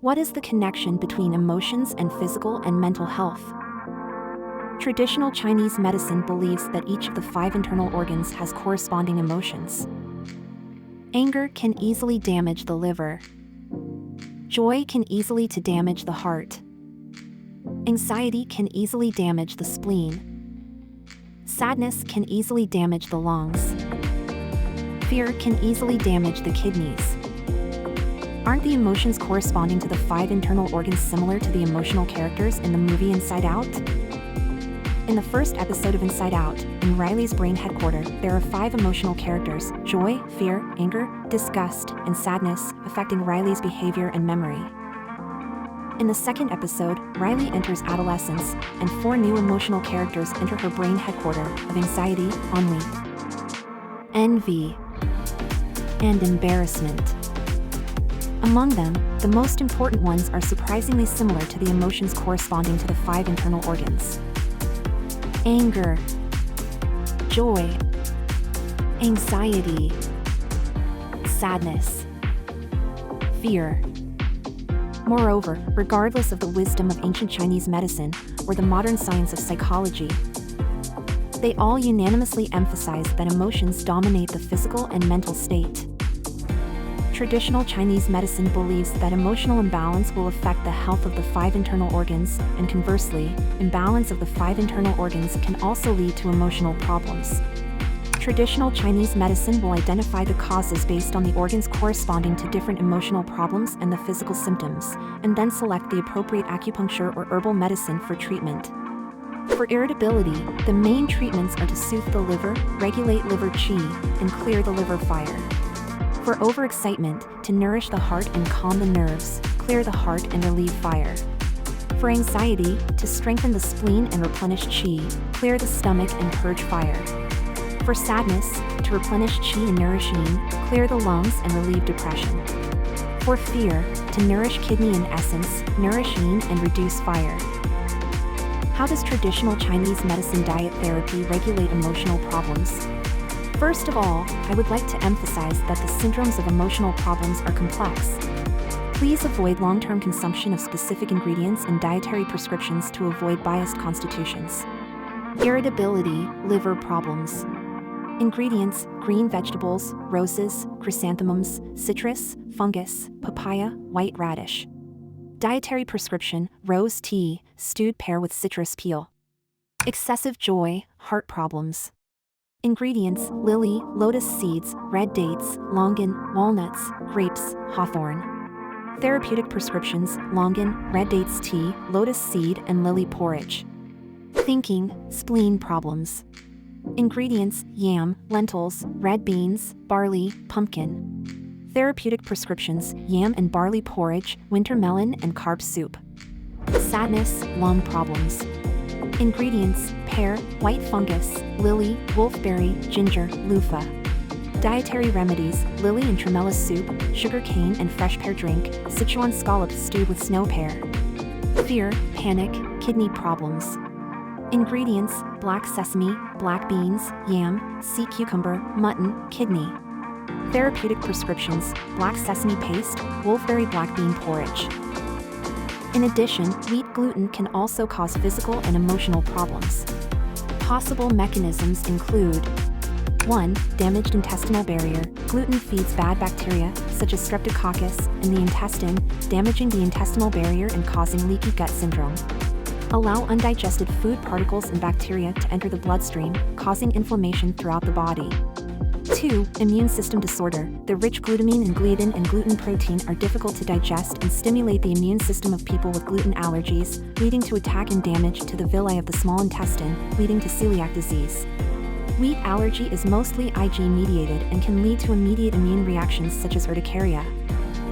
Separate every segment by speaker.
Speaker 1: What is the connection between emotions and physical and mental health? Traditional Chinese medicine believes that each of the 5 internal organs has corresponding emotions. Anger can easily damage the liver. Joy can easily damage the heart. Anxiety can easily damage the spleen. Sadness can easily damage the lungs. Fear can easily damage the kidneys. Aren't the emotions corresponding to the 5 internal organs similar to the emotional characters in the movie Inside Out? In the first episode of Inside Out, in Riley's brain headquarters, there are 5 emotional characters: joy, fear, anger, disgust, and sadness, affecting Riley's behavior and memory. In the second episode, Riley enters adolescence, and 4 new emotional characters enter her brain headquarters of anxiety, ennui, envy, and embarrassment. Among them, the most important ones are surprisingly similar to the emotions corresponding to the 5 internal organs: anger, joy, anxiety, sadness, fear. Moreover, regardless of the wisdom of ancient Chinese medicine or the modern science of psychology, they all unanimously emphasize that emotions dominate the physical and mental state. Traditional Chinese medicine believes that emotional imbalance will affect the health of the 5 internal organs, and conversely, imbalance of the 5 internal organs can also lead to emotional problems. Traditional Chinese medicine will identify the causes based on the organs corresponding to different emotional problems and the physical symptoms, and then select the appropriate acupuncture or herbal medicine for treatment. For irritability, the main treatments are to soothe the liver, regulate liver qi, and clear the liver fire. For overexcitement, to nourish the heart and calm the nerves, clear the heart and relieve fire. For anxiety, to strengthen the spleen and replenish qi, clear the stomach and purge fire. For sadness, to replenish qi and nourish yin, clear the lungs and relieve depression. For fear, to nourish kidney and essence, nourish yin and reduce fire. How does traditional Chinese medicine diet therapy regulate emotional problems? First of all, I would like to emphasize that the syndromes of emotional problems are complex. Please avoid long-term consumption of specific ingredients and dietary prescriptions to avoid biased constitutions. Irritability, liver problems. Ingredients: green vegetables, roses, chrysanthemums, citrus, fungus, papaya, white radish. Dietary prescription: rose tea, stewed pear with citrus peel. Excessive joy, heart problems. Ingredients: lily, lotus seeds, red dates, longan, walnuts, grapes, hawthorn. Therapeutic prescriptions: longan, red dates tea, lotus seed, and lily porridge. Thinking, spleen problems. Ingredients: yam, lentils, red beans, barley, pumpkin. Therapeutic prescriptions: yam and barley porridge, winter melon, and carb soup. Sadness, lung problems. Ingredients: pear, white fungus, lily, wolfberry, ginger, loofah. Dietary remedies: lily and tremella soup, sugar cane and fresh pear drink, Sichuan scallops stewed with snow pear. Fear, panic, kidney problems. Ingredients: black sesame, black beans, yam, sea cucumber, mutton, kidney. Therapeutic prescriptions: black sesame paste, wolfberry black bean porridge. In addition, wheat gluten can also cause physical and emotional problems. Possible mechanisms include: 1. Damaged intestinal barrier. Gluten feeds bad bacteria, such as streptococcus, in the intestine, damaging the intestinal barrier and causing leaky gut syndrome. Allow undigested food particles and bacteria to enter the bloodstream, causing inflammation throughout the body. 2. Immune system disorder. The rich glutamine and gliadin and gluten protein are difficult to digest and stimulate the immune system of people with gluten allergies, leading to attack and damage to the villi of the small intestine, leading to celiac disease. Wheat allergy is mostly Ig-mediated and can lead to immediate immune reactions such as urticaria.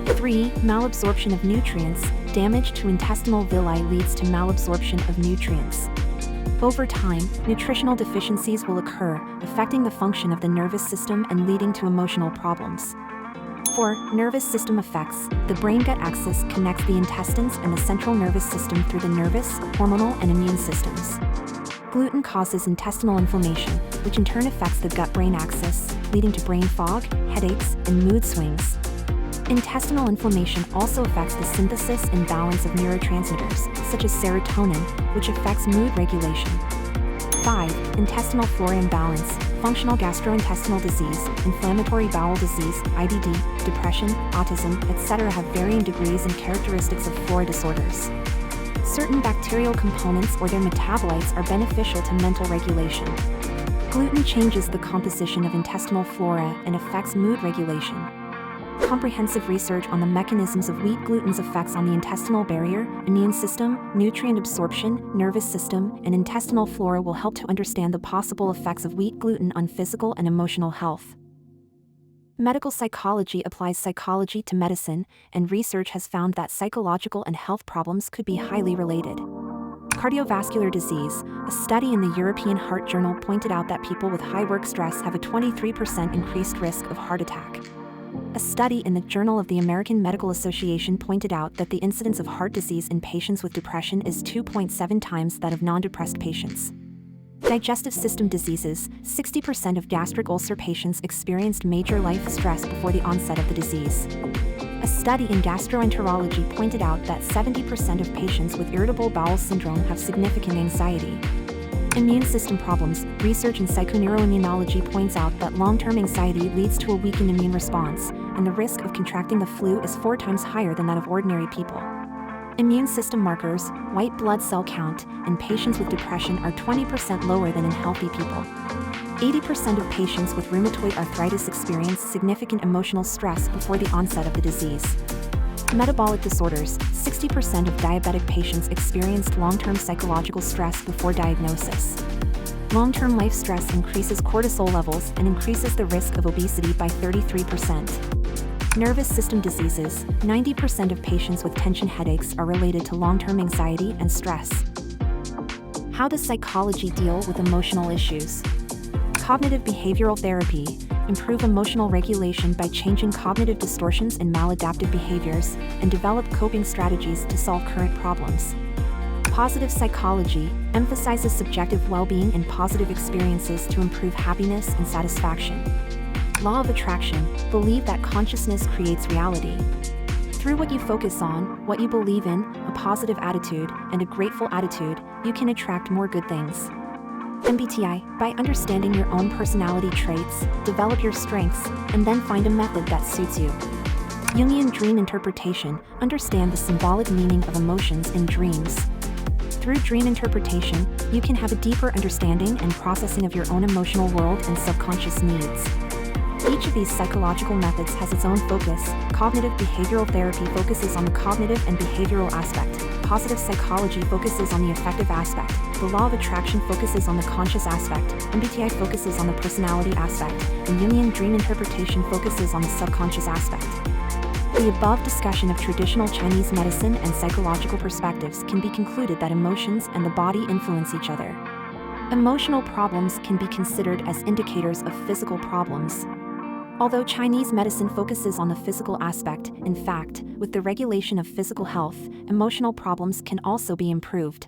Speaker 1: 3. Malabsorption of nutrients. Damage to intestinal villi leads to malabsorption of nutrients. Over time, nutritional deficiencies will occur, affecting the function of the nervous system and leading to emotional problems. 4. Nervous system effects. The brain-gut axis connects the intestines and the central nervous system through the nervous, hormonal, and immune systems. Gluten causes intestinal inflammation, which in turn affects the gut-brain axis, leading to brain fog, headaches, and mood swings. Intestinal inflammation also affects the synthesis and balance of neurotransmitters, such as serotonin, which affects mood regulation. 5. Intestinal flora imbalance, functional gastrointestinal disease, inflammatory bowel disease, IBD, depression, autism, etc. have varying degrees and characteristics of flora disorders. Certain bacterial components or their metabolites are beneficial to mental regulation. Gluten changes the composition of intestinal flora and affects mood regulation. Comprehensive research on the mechanisms of wheat gluten's effects on the intestinal barrier, immune system, nutrient absorption, nervous system, and intestinal flora will help to understand the possible effects of wheat gluten on physical and emotional health. Medical psychology applies psychology to medicine, and research has found that psychological and health problems could be highly related. Cardiovascular disease, a study in the European Heart Journal pointed out that people with high work stress have a 23% increased risk of heart attack. A study in the Journal of the American Medical Association pointed out that the incidence of heart disease in patients with depression is 2.7 times that of non-depressed patients. Digestive system diseases, 60% of gastric ulcer patients experienced major life stress before the onset of the disease. A study in gastroenterology pointed out that 70% of patients with irritable bowel syndrome have significant anxiety. Immune system problems, research in psychoneuroimmunology points out that long-term anxiety leads to a weakened immune response, and the risk of contracting the flu is 4 times higher than that of ordinary people. Immune system markers, white blood cell count, in patients with depression are 20% lower than in healthy people. 80% of patients with rheumatoid arthritis experience significant emotional stress before the onset of the disease. Metabolic disorders, 60% of diabetic patients experienced long-term psychological stress before diagnosis. Long-term life stress increases cortisol levels and increases the risk of obesity by 33%. Nervous system diseases, 90% of patients with tension headaches are related to long-term anxiety and stress. How does psychology deal with emotional issues? Cognitive behavioral therapy, improve emotional regulation by changing cognitive distortions and maladaptive behaviors, and develop coping strategies to solve current problems. Positive psychology emphasizes subjective well-being and positive experiences to improve happiness and satisfaction. Law of attraction, believe that consciousness creates reality. Through what you focus on, what you believe in, a positive attitude, and a grateful attitude, you can attract more good things. MBTI, by understanding your own personality traits, develop your strengths, and then find a method that suits you. Jungian dream interpretation, understand the symbolic meaning of emotions in dreams. Through dream interpretation, you can have a deeper understanding and processing of your own emotional world and subconscious needs. Each of these psychological methods has its own focus. Cognitive behavioral therapy focuses on the cognitive and behavioral aspect. Positive psychology focuses on the affective aspect. The law of attraction focuses on the conscious aspect. MBTI focuses on the personality aspect. And Jungian dream interpretation focuses on the subconscious aspect. The above discussion of traditional Chinese medicine and psychological perspectives can be concluded that emotions and the body influence each other. Emotional problems can be considered as indicators of physical problems. Although Chinese medicine focuses on the physical aspect, in fact, with the regulation of physical health, emotional problems can also be improved.